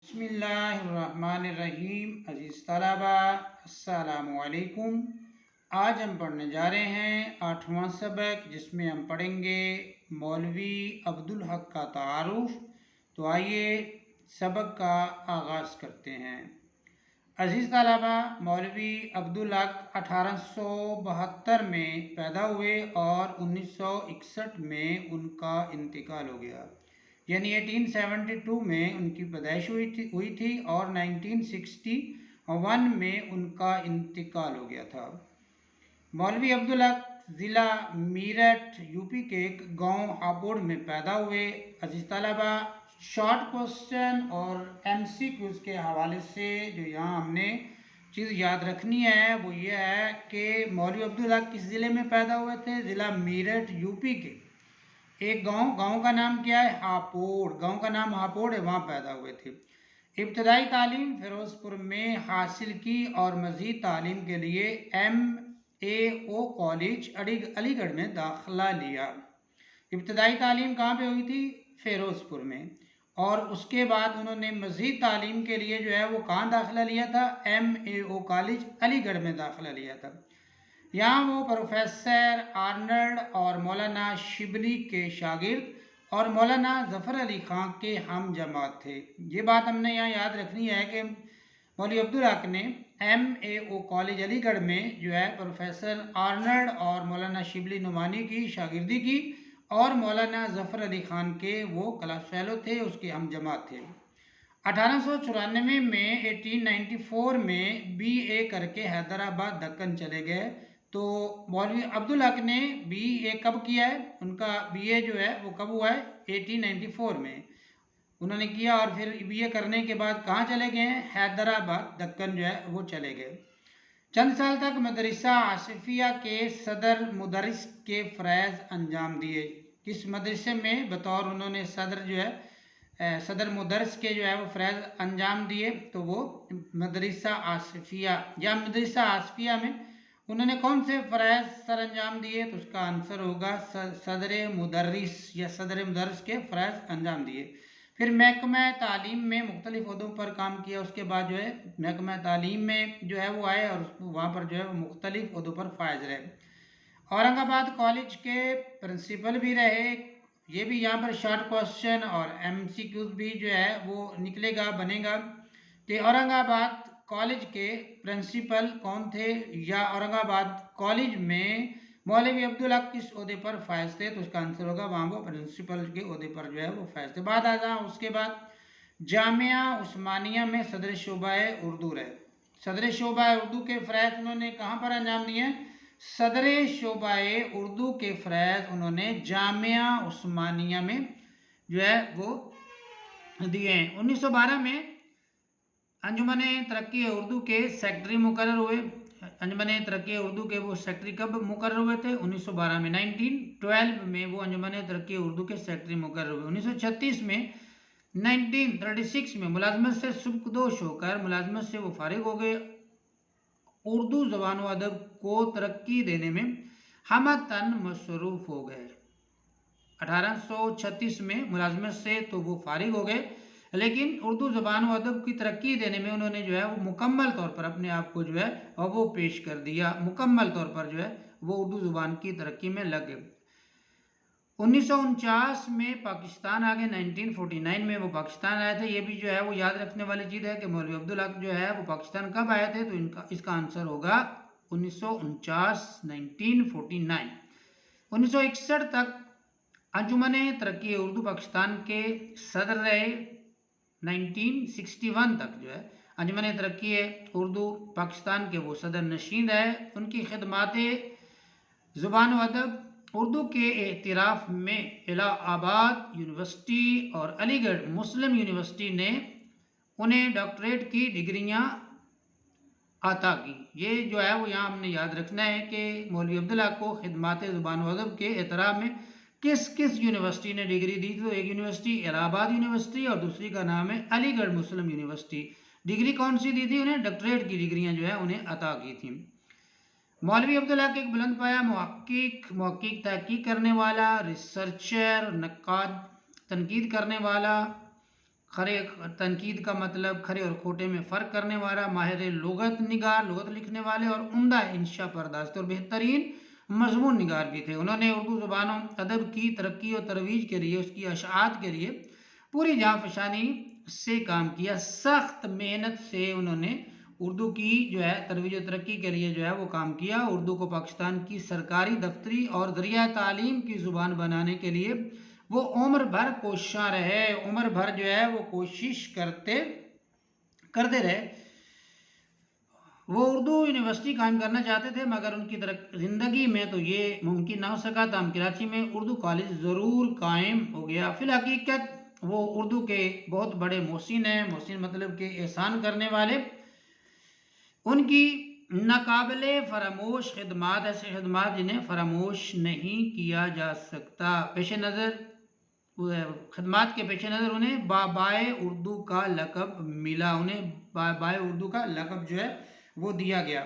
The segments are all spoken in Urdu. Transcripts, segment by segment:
بسم اللہ الرحمن الرحیم۔ عزیز طلبہ السلام علیکم۔ آج ہم پڑھنے جا رہے ہیں 8واں سبق، جس میں ہم پڑھیں گے مولوی عبدالحق کا تعارف۔ تو آئیے سبق کا آغاز کرتے ہیں۔ عزیز طلبہ، مولوی عبدالحق 1872 میں پیدا ہوئے اور 1961 میں ان کا انتقال ہو گیا، یعنی 1872 میں ان کی پیدائش ہوئی تھی اور 1961 میں ان کا انتقال ہو گیا تھا۔ مولوی عبدالحق ضلع میرٹھ یو پی کے ایک گاؤں ہاپوڑ میں پیدا ہوئے۔ عزیز طلبہ، شارٹ کوسچن اور ایم سی کیوز کے حوالے سے جو یہاں ہم نے چیز یاد رکھنی ہے وہ یہ ہے کہ مولوی عبدالحق کس ضلع میں پیدا ہوئے تھے؟ ضلع میرٹھ یو پی کے ایک گاؤں کا نام کیا ہے؟ ہاپوڑ۔ گاؤں کا نام ہاپوڑ ہے، وہاں پیدا ہوئے تھے۔ ابتدائی تعلیم فیروز پور میں حاصل کی اور مزید تعلیم کے لیے MAO کالج علی گڑھ میں داخلہ لیا۔ ابتدائی تعلیم کہاں پہ ہوئی تھی؟ فیروز پور میں، اور اس کے بعد انہوں نے مزید تعلیم کے لیے جو ہے وہ کہاں داخلہ لیا تھا؟ MAO کالج علی گڑھ میں داخلہ لیا تھا۔ یہاں وہ پروفیسر آرنلڈ اور مولانا شبلی کے شاگرد اور مولانا ظفر علی خان کے ہم جماعت تھے۔ یہ بات ہم نے یہاں یاد رکھنی ہے کہ مولوی عبدالحق نے MAO کالج علی گڑھ میں جو ہے پروفیسر آرنلڈ اور مولانا شبلی نعمانی کی شاگردی کی، اور مولانا ظفر علی خان کے وہ کلاس فیلو تھے، اس کے ہم جماعت تھے۔ 1894 میں 1894 میں BA کر کے حیدرآباد دکن چلے گئے۔ تو مولوی عبدالحق نے BA کب کیا ہے؟ ان کا BA جو ہے وہ کب ہوا ہے؟ 1894 میں انہوں نے کیا، اور پھر BA کرنے کے بعد کہاں چلے گئے ہیں؟ حیدرآباد دکن جو ہے وہ چلے گئے۔ چند سال تک مدرسہ آصفیہ کے صدر مدرس کے فرائض انجام دیے۔ کس مدرسے میں بطور انہوں نے صدر مدرس کے جو ہے وہ فرائض انجام دیے؟ تو وہ مدرسہ آصفیہ، یا مدرسہ آصفیہ میں انہوں نے کون سے فرائض سر انجام دیے؟ تو اس کا آنسر ہوگا صدر مدرس، یا صدر مدرس کے فرائض انجام دیے۔ پھر محکمہ تعلیم میں مختلف عہدوں پر کام کیا۔ اس کے بعد جو ہے محکمہ تعلیم میں جو ہے وہ آئے اور وہاں پر جو ہے وہ مختلف عہدوں پر فائز رہے۔ اورنگ آباد کالج کے پرنسپل بھی رہے۔ یہ بھی یہاں پر شارٹ کوسچن اور MCQs بھی جو ہے وہ نکلے گا، بنے گا کہ اورنگ آباد کالج کے پرنسپل کون تھے، یا اورنگ آباد کالج میں مولوی عبدالحق کس عہدے پر فائز تھے؟ تو اس کا آنسر ہوگا وہاں وہ پرنسپل کے عہدے پر جو ہے وہ فائز تھے۔ بعد اس کے بعد جامعہ عثمانیہ میں صدر شعبہ اردو رہے۔ صدر شعبہ اردو کے فرائض انہوں نے کہاں پر انجام دیے؟ صدر شعبہ اردو کے فرائض انہوں نے جامعہ عثمانیہ میں جو ہے وہ دیے ہیں۔ 1912 میں انجمن ترقی اردو کے سیکرٹری مقرر ہوئے۔ انجمن ترقی اردو کے وہ سیکرٹری کب مقرر ہوئے تھے؟ 1912 میں۔ 1912 میں وہ انجمن ترقی اردو کے سیکرٹری مقرر ہوئے۔ 1936 میں 1936 میں ملازمت سے سبکدوش ہو کر ملازمت سے وہ فارغ ہو گئے۔ اردو زبان و ادب کو ترقی دینے میں ہمتاً مصروف ہو گئے۔ 1836 میں ملازمت سے تو وہ فارغ ہو گئے، لیکن اردو زبان و ادب کی ترقی دینے میں انہوں نے جو ہے وہ مکمل طور پر اپنے آپ کو جو ہے وہ پیش کر دیا، مکمل طور پر جو ہے وہ اردو زبان کی ترقی میں لگ گئے۔ 1949 میں پاکستان آ گئے۔ 1949 میں وہ پاکستان آئے تھے۔ یہ بھی جو ہے وہ یاد رکھنے والی چیز ہے کہ مولوی عبدالحق جو ہے وہ پاکستان کب آئے تھے؟ تو اس کا آنسر ہوگا 1949، 1949۔ 1961 تک انجمن ترقی اردو پاکستان کے صدر رہے۔ 1961 تک جو ہے انجمن ترقی اردو پاکستان کے وہ صدر نشین رہے۔ ان کی خدمات زبان و ادب اردو کے اعتراف میں الہ آباد یونیورسٹی اور علی گڑھ مسلم یونیورسٹی نے انہیں ڈاکٹریٹ کی ڈگریاں عطا کی۔ یہ جو ہے وہ یہاں ہم نے یاد رکھنا ہے کہ مولوی عبدالحق کو خدمات زبان و ادب کے اعتراف میں کس یونیورسٹی نے ڈگری دی تھی؟ تو ایک یونیورسٹی الہ آباد یونیورسٹی اور دوسری کا نام ہے علی گڑھ مسلم یونیورسٹی۔ ڈگری کون سی دی تھی انہیں؟ ڈاکٹریٹ کی ڈگریاں جو ہے انہیں عطا کی تھیں۔ مولوی عبدالحق ایک بلند پایا محقق، تحقیق کرنے والا، ریسرچر، نقاد، تنقید کرنے والا، کھرے تنقید کا مطلب کھرے اور کھوٹے میں فرق کرنے والا، ماہر لغت نگار، لغت لکھنے والے اور عمدہ انشا پرداز اور بہترین مضمون نگار بھی تھے۔ انہوں نے اردو زبان و ادب کی ترقی و ترویج کے لیے، اس کی اشاعت کے لیے پوری جاں فشانی سے کام کیا، سخت محنت سے انہوں نے اردو کی جو ہے ترویج و ترقی کے لیے جو ہے وہ کام کیا۔ اردو کو پاکستان کی سرکاری، دفتری اور ذریعہ تعلیم کی زبان بنانے کے لیے وہ عمر بھر کوشاں رہے، عمر بھر جو ہے وہ کوشش کرتے رہے۔ وہ اردو یونیورسٹی قائم کرنا چاہتے تھے، مگر ان کی زندگی میں تو یہ ممکن نہ ہو سکا، تاہم کراچی میں اردو کالج ضرور قائم ہو گیا۔ فی الحقیقت وہ اردو کے بہت بڑے محسن ہیں، محسن مطلب کہ احسان کرنے والے۔ ان کی ناقابل فراموش خدمات، ایسے خدمات جنہیں فراموش نہیں کیا جا سکتا۔ خدمات کے پیش نظر انہیں بابائے اردو کا لقب ملا، انہیں بابائے اردو کا لقب جو ہے وہ دیا گیا۔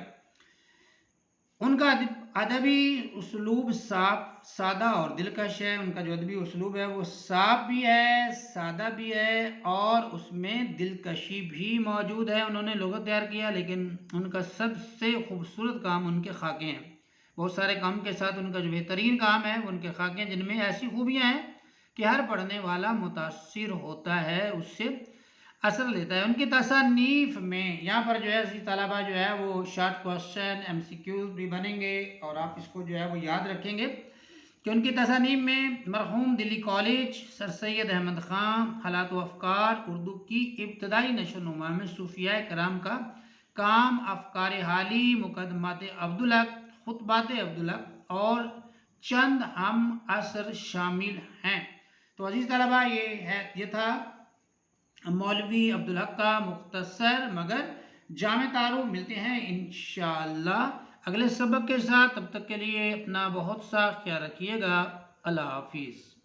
ان کا ادبی اسلوب صاف، سادہ اور دلکش ہے۔ ان کا جو ادبی اسلوب ہے وہ صاف بھی ہے، سادہ بھی ہے اور اس میں دلکشی بھی موجود ہے۔ انہوں نے لغت تیار کیا، لیکن ان کا سب سے خوبصورت کام ان کے خاکے ہیں۔ بہت سارے کام کے ساتھ ان کا جو بہترین کام ہے وہ ان کے خاکے ہیں، جن میں ایسی خوبیاں ہیں کہ ہر پڑھنے والا متاثر ہوتا ہے، اس سے اثر لیتا ہے۔ ان کی تصانیف میں یہاں پر جو ہے طلبہ جو ہے وہ شارٹ کوسچن MCQs بھی بنیں گے اور آپ اس کو جو ہے وہ یاد رکھیں گے کہ ان کی تصانیف میں مرحوم دلی کالج، سر سید احمد خان، حالات و افکار، اردو کی ابتدائی نشو و نما میں صوفیاء کرام کا کام، افکار حالی، مقدمات عبدالحق، خطبات عبدالحق اور چند ہم عصر شامل ہیں۔ تو عزیز طلبہ یہ تھا مولوی عبدالحق کا مختصر مگر جامع تعارف۔ ملتے ہیں انشاءاللہ اگلے سبق کے ساتھ، تب تک کے لیے اپنا بہت سا خیال رکھیے گا۔ اللہ حافظ۔